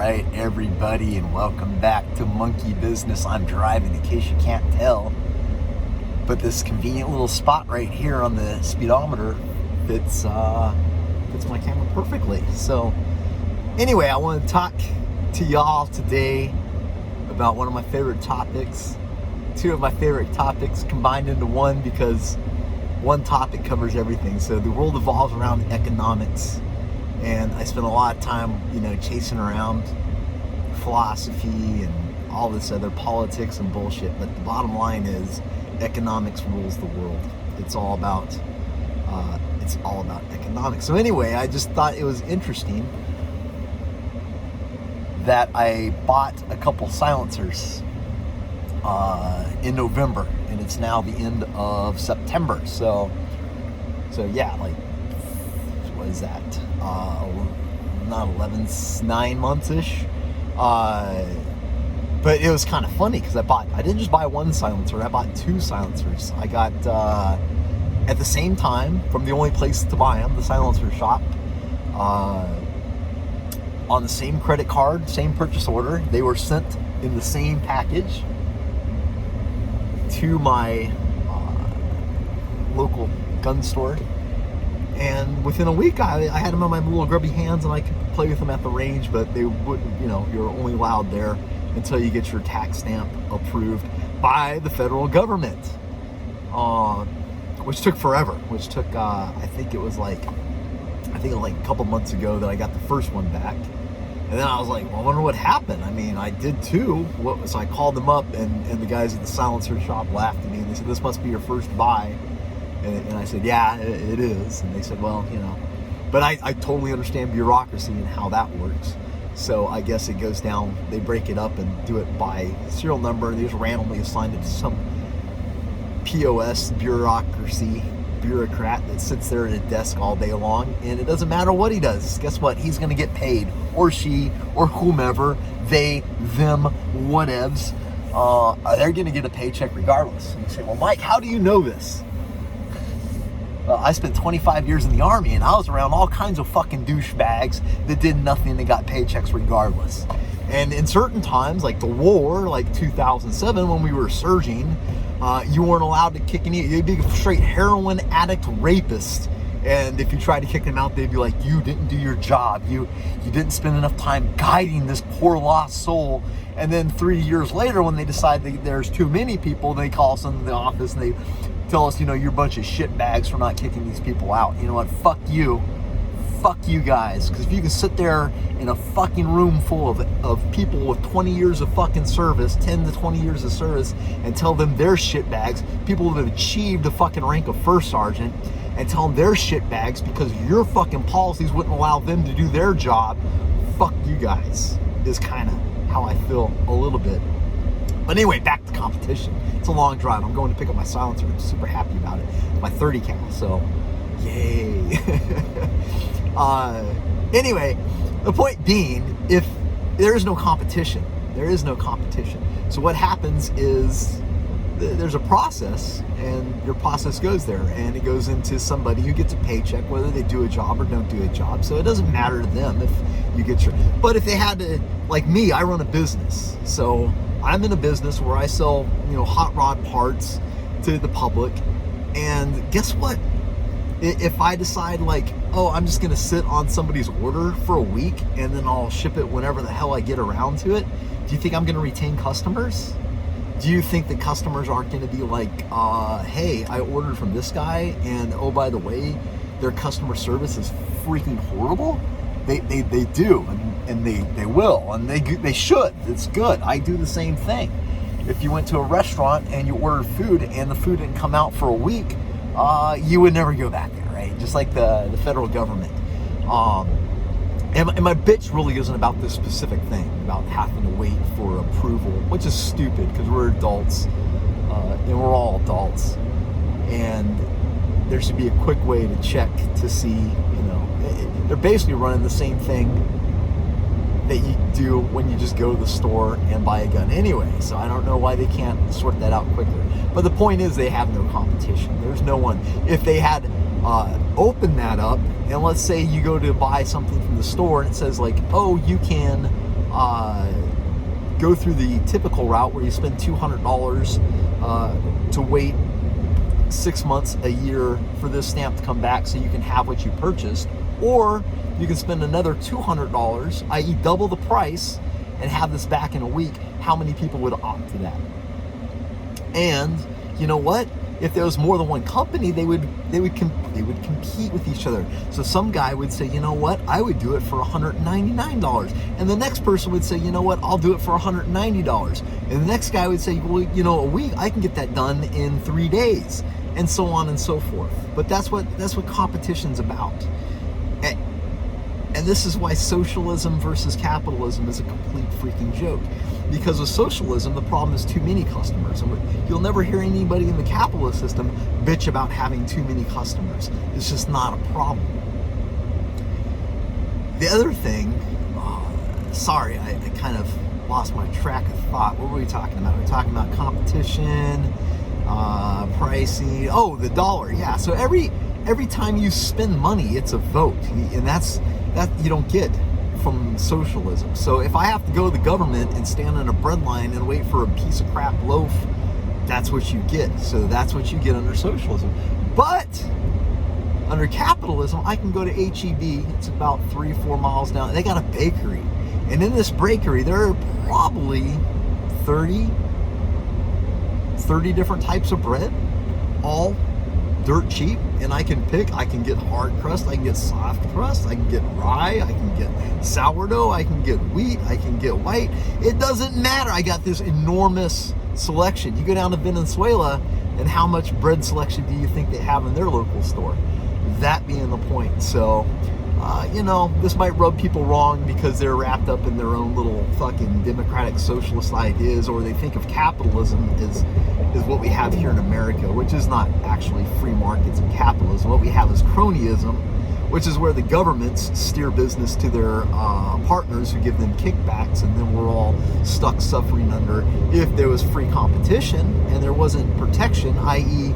right, everybody, and welcome back to Monkey Business. I'm driving, in case you can't tell, but this convenient little spot right here on the speedometer fits my camera perfectly. So anyway, I want to talk to y'all today about one of my favorite topics, two of my favorite topics combined into one, because one topic covers everything. So the world evolves around economics, and I spend a lot of time, chasing around philosophy and all this other politics and bullshit. But the bottom line is, economics rules the world. It's all about economics. So anyway, I just thought it was interesting that I bought a couple silencers in November, and it's now the end of September. So yeah, like, what is that? Not 11, 9 months-ish. But it was kind of funny because I didn't just buy one silencer, I bought two silencers. I got, at the same time, from the only place to buy them, the silencer shop, on the same credit card, same purchase order. They were sent in the same package to my local gun store. And within a week, I had them on my little grubby hands, and I could play with them at the range, but they wouldn't, you're only allowed there until you get your tax stamp approved by the federal government, which took forever, I think it was like a couple months ago that I got the first one back. And then I was like, well, I wonder what happened. I mean, I did two. So I called them up, and the guys at the silencer shop laughed at me, and they said, this must be your first buy. And I said, yeah, it is. And they said, well, but I totally understand bureaucracy and how that works. So I guess it goes down, they break it up and do it by serial number. They just randomly assign it to some POS bureaucrat that sits there at a desk all day long. And it doesn't matter what he does. Guess what? He's going to get paid, or she, or whomever, they, them, whatevs. They're going to get a paycheck regardless. And you say, well, Mike, how do you know this? I spent 25 years in the Army, and I was around all kinds of fucking douchebags that did nothing and got paychecks regardless. And in certain times, like the war, like 2007, when we were surging, you weren't allowed to kick any. You'd be a straight heroin addict rapist. And if you tried to kick them out, they'd be like, you didn't do your job. You didn't spend enough time guiding this poor lost soul. And then 3 years later, when they decide that there's too many people, they call us into the office and they tell us, you're a bunch of shitbags for not kicking these people out. You know what? Fuck you. Fuck you guys. Because if you can sit there in a fucking room full of people with 20 years of fucking service, 10 to 20 years of service, and tell them they're shitbags, people that have achieved the fucking rank of first sergeant, and tell them they're shitbags because your fucking policies wouldn't allow them to do their job, fuck you guys, is kind of how I feel a little bit. But anyway, back to competition. It's a long drive. I'm going to pick up my silencer. I'm super happy about it. My 30 cal, so yay. Anyway, the point being, if there is no competition, So what happens is there's a process, and your process goes there, and it goes into somebody who gets a paycheck, whether they do a job or don't do a job. So it doesn't matter to them if you get your, but if they had to, like me, I run a business. So I'm in a business where I sell, hot rod parts to the public. And guess what? If I decide I'm just going to sit on somebody's order for a week and then I'll ship it whenever the hell I get around to it, do you think I'm going to retain customers? Do you think that customers aren't going to be like, hey, I ordered from this guy, and oh, by the way, their customer service is freaking horrible? They do, and they will, and they should. It's good. I do the same thing. If you went to a restaurant and you ordered food and the food didn't come out for a week, you would never go back there, right? Just like the federal government. And my bitch really isn't about this specific thing, about having to wait for approval, which is stupid because we're adults, and we're all adults. And there should be a quick way to check to see, they're basically running the same thing that you do when you just go to the store and buy a gun anyway. So I don't know why they can't sort that out quicker. But the point is, they have no competition. There's no one. If they had opened that up, and let's say you go to buy something from the store and it says like, oh, you can go through the typical route where you spend $200 to wait 6 months, a year for this stamp to come back so you can have what you purchased, or you can spend another $200, i.e. double the price, and have this back in a week. How many people would opt for that? And you know what? If there was more than one company, they would compete with each other. So some guy would say, you know what, I would do it for $199, and the next person would say, you know what, I'll do it for $190, and the next guy would say, well, you know, a week, I can get that done in 3 days, and so on and so forth. But that's what competition's about. And this is why socialism versus capitalism is a complete freaking joke. Because with socialism, the problem is too many customers. And you'll never hear anybody in the capitalist system bitch about having too many customers. It's just not a problem. The other thing, sorry, I kind of lost my track of thought. What were we talking about? We were talking about competition, pricing. Oh, the dollar. Yeah. So every time you spend money, it's a vote. And that you don't get from socialism. So if I have to go to the government and stand in a bread line and wait for a piece of crap loaf, that's what you get. So that's what you get under socialism. But under capitalism, I can go to HEB. It's about 3-4 miles down. They got a bakery. And in this bakery, there are probably 30 different types of bread, all dirt cheap, and I can get hard crust, I can get soft crust, I can get rye, I can get sourdough, I can get wheat, I can get white. It doesn't matter. I got this enormous selection. You go down to Venezuela, and how much bread selection do you think they have in their local store? That being the point. So, you know, this might rub people wrong because they're wrapped up in their own little fucking democratic socialist ideas, or they think of capitalism as what we have here in America, which is not actually free markets and capitalism. What we have is cronyism, which is where the governments steer business to their partners who give them kickbacks, and then we're all stuck suffering under. If there was free competition and there wasn't protection, i.e.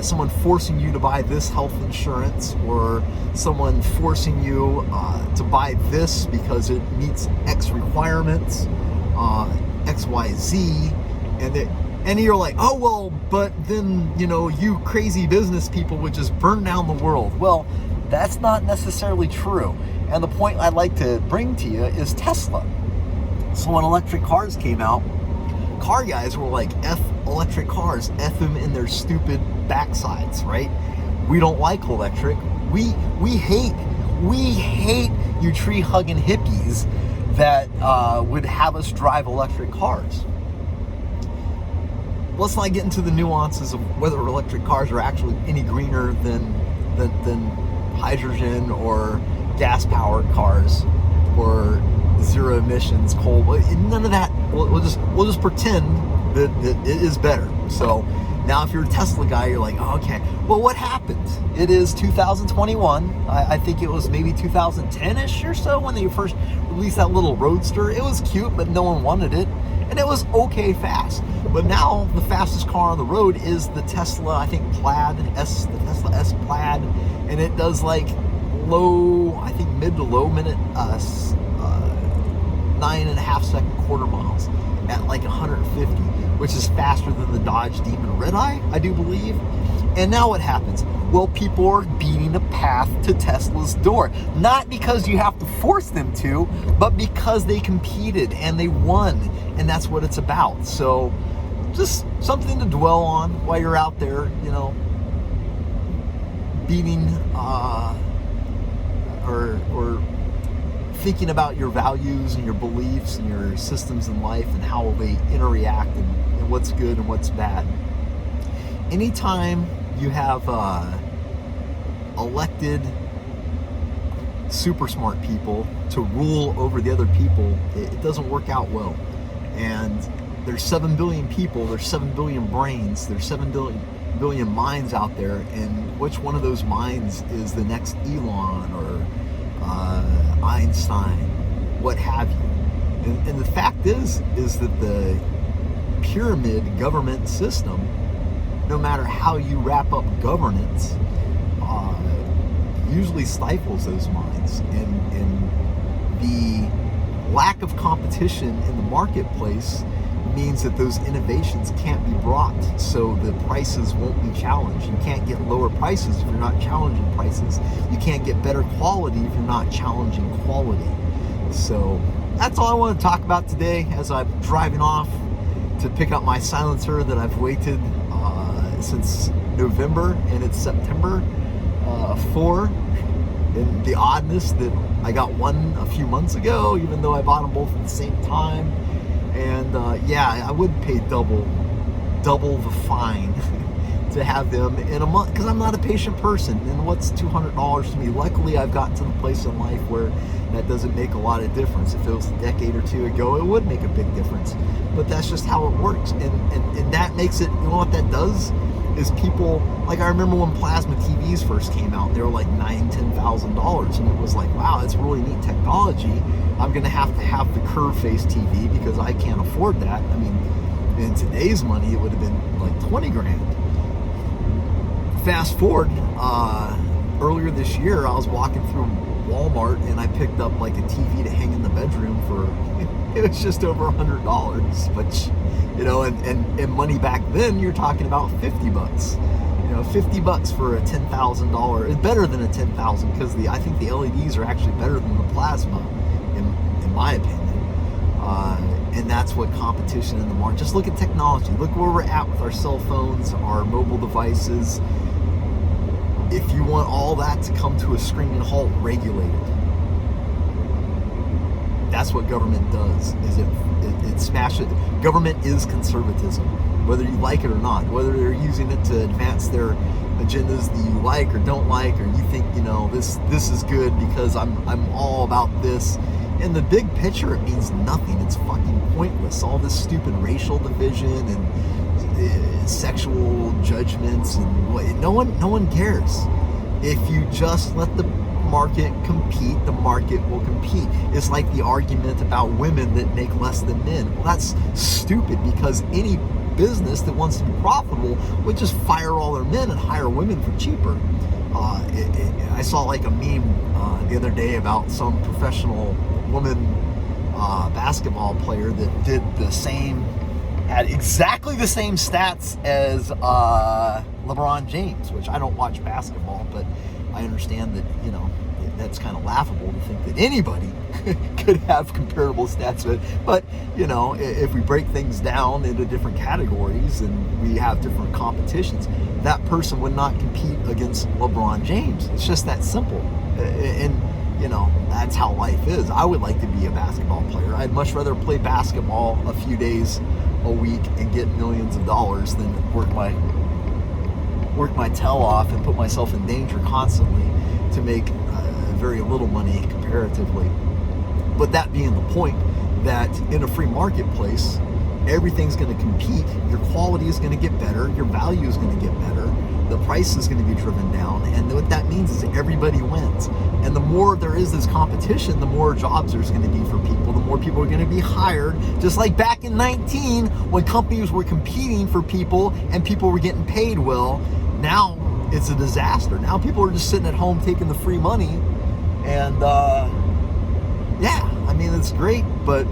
someone forcing you to buy this health insurance, or someone forcing you to buy this because it meets X requirements, X, Y, Z, and you're like, oh, well, but then, you know, you crazy business people would just burn down the world. Well, that's not necessarily true. And the point I'd like to bring to you is Tesla. So when electric cars came out, car guys were like, F electric cars, F them in their stupid backsides, right? We don't like electric. We hate you tree-hugging hippies that would have us drive electric cars. Let's not get into the nuances of whether electric cars are actually any greener than hydrogen or gas-powered cars or zero emissions coal. None of that. We'll just pretend that it is better. So now, if you're a Tesla guy, you're like, oh, okay. Well, what happened? It is 2021. I think it was maybe 2010-ish or so when they first released that little Roadster. It was cute, but no one wanted it, and it was okay fast. But now the fastest car on the road is the Tesla, I think Plaid, the Tesla S Plaid, and it does like mid to low minute, 9.5 second quarter miles at like 150, which is faster than the Dodge Demon Redeye, I do believe. And now what happens? Well, people are beating a path to Tesla's door. Not because you have to force them to, but because they competed and they won. And that's what it's about. So just something to dwell on while you're out there, you know, beating or thinking about your values and your beliefs and your systems in life and how they interact and what's good and what's bad. Anytime you have elected super smart people to rule over the other people, it doesn't work out well. And there's 7 billion people, there's 7 billion brains, there's 7 billion minds out there, and which one of those minds is the next Elon or Einstein, what have you? And the fact is that the pyramid government system, no matter how you wrap up governance, usually stifles those minds. And the lack of competition in the marketplace means that those innovations can't be brought, so the prices won't be challenged. You can't get lower prices if you're not challenging prices. You can't get better quality if you're not challenging quality. So that's all I want to talk about today as I'm driving off to pick up my silencer that I've waited since November, and it's September 4. And the oddness that I got one a few months ago, even though I bought them both at the same time. And yeah, I would pay double the fine to have them in a month, because I'm not a patient person. And what's $200 to me? Luckily, I've gotten to the place in life where that doesn't make a lot of difference. If it was a decade or two ago, it would make a big difference. But that's just how it works. And that makes it, you know what that does? Is people, like, I remember when plasma TVs first came out, they were like $9,000-$10,000, and it was like, wow, that's really neat technology. I'm gonna have to have the curve face TV because I can't afford that. I mean, in today's money, it would have been like 20 grand. Fast forward, earlier this year, I was walking through Walmart and I picked up like a TV to hang in the bedroom for, it was just over $100, which, you know, and money back then, you're talking about $50. You know, $50 for a $10,000 is better than a $10,000, because I think the LEDs are actually better than the plasma, in my opinion. And that's what competition in the market. Just look at technology. Look where we're at with our cell phones, our mobile devices. If you want all that to come to a screaming halt, regulate it. That's what government does, is it smashes it. Government is conservatism, whether you like it or not, whether they're using it to advance their agendas that you like or don't like, or you think, you know, this is good because I'm all about this. In the big picture, it means nothing. It's fucking pointless. All this stupid racial division and sexual judgments, and no one cares. If you just let the market compete, the market will compete. It's like the argument about women that make less than men. Well, that's stupid, because any business that wants to be profitable would just fire all their men and hire women for cheaper. I saw like a meme the other day about some professional woman basketball player that had exactly the same stats as LeBron James, which I don't watch basketball, but I understand that, you know, that's kind of laughable to think that anybody could have comparable stats with. But, you know, if we break things down into different categories and we have different competitions, that person would not compete against LeBron James. It's just that simple. And, you know, that's how life is. I would like to be a basketball player. I'd much rather play basketball a few days a week and get millions of dollars than work my tail off and put myself in danger constantly to make very little money comparatively. But that being the point, that in a free marketplace, everything's going to compete. Your quality is going to get better. Your value is going to get better. The price is going to be driven down. And what that means is everybody wins. And the more there is this competition, the more jobs there's going to be for people. The more people are going to be hired. Just like back in 19, when companies were competing for people and people were getting paid well, now it's a disaster. Now people are just sitting at home taking the free money. And yeah, I mean, it's great, but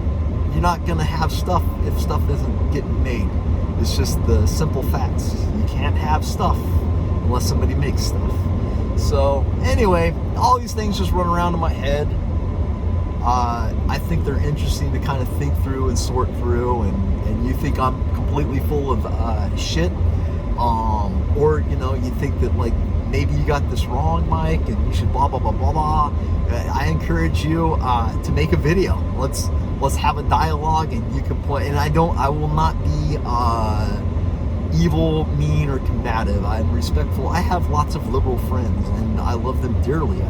you're not going to have stuff if stuff isn't getting made. It's just the simple facts. You can't have stuff unless somebody makes stuff. So anyway, all these things just run around in my head. I think they're interesting to kind of think through and sort through, and you think I'm completely full of shit, or, you know, you think that, like, maybe you got this wrong, Mike, and you should blah, blah, blah, blah, blah. I encourage you to make a video. Let's have a dialogue, and you can play. And I will not be evil, mean, or combative. I'm respectful. I have lots of liberal friends, and I love them dearly.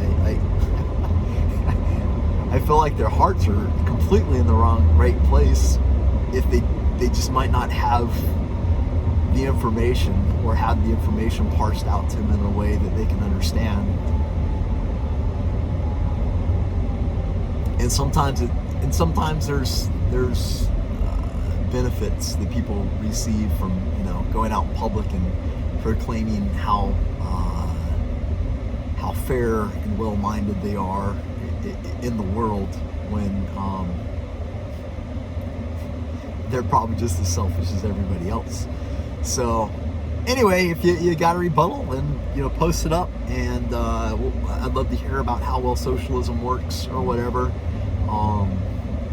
I feel like their hearts are completely in the right place if they just might not have the information, or have the information parsed out to them in a way that they can understand. And sometimes there's benefits that people receive from, you know, going out in public and proclaiming how fair and well-minded they are in the world, when they're probably just as selfish as everybody else. So anyway, if you got a rebuttal, then post it up, and I'd love to hear about how well socialism works or whatever.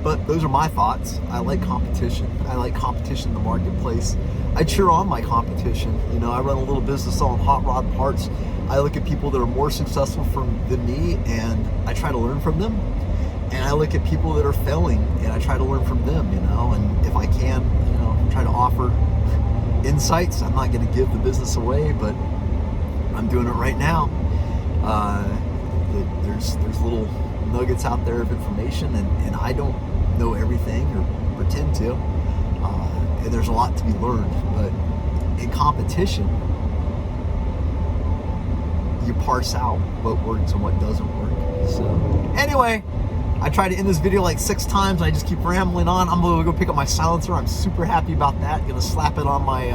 But those are my thoughts. I like competition. I like competition in the marketplace. I cheer on my competition. I run a little business selling hot rod parts. I look at people that are more successful than me, and I try to learn from them. And I look at people that are failing, and I try to learn from them. And if I can, try to offer insights. I'm not going to give the business away, but I'm doing it right now. There's little nuggets out there of information, and I don't know everything or pretend to. And there's a lot to be learned, but in competition, you parse out what works and what doesn't work. So anyway, I tried to end this video like 6 times. I just keep rambling on. I'm gonna go pick up my silencer. I'm super happy about that. Gonna slap it on my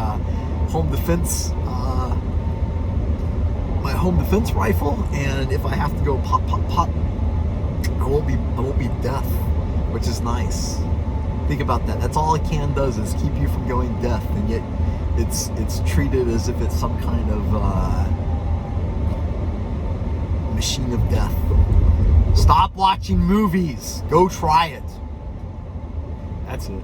home defense rifle, and if I have to go pop, I won't be deaf, which is nice. Think about that. That's all a can does, is keep you from going deaf, and yet it's treated as if it's some kind of machine of death. Stop watching movies. Go try it. That's it.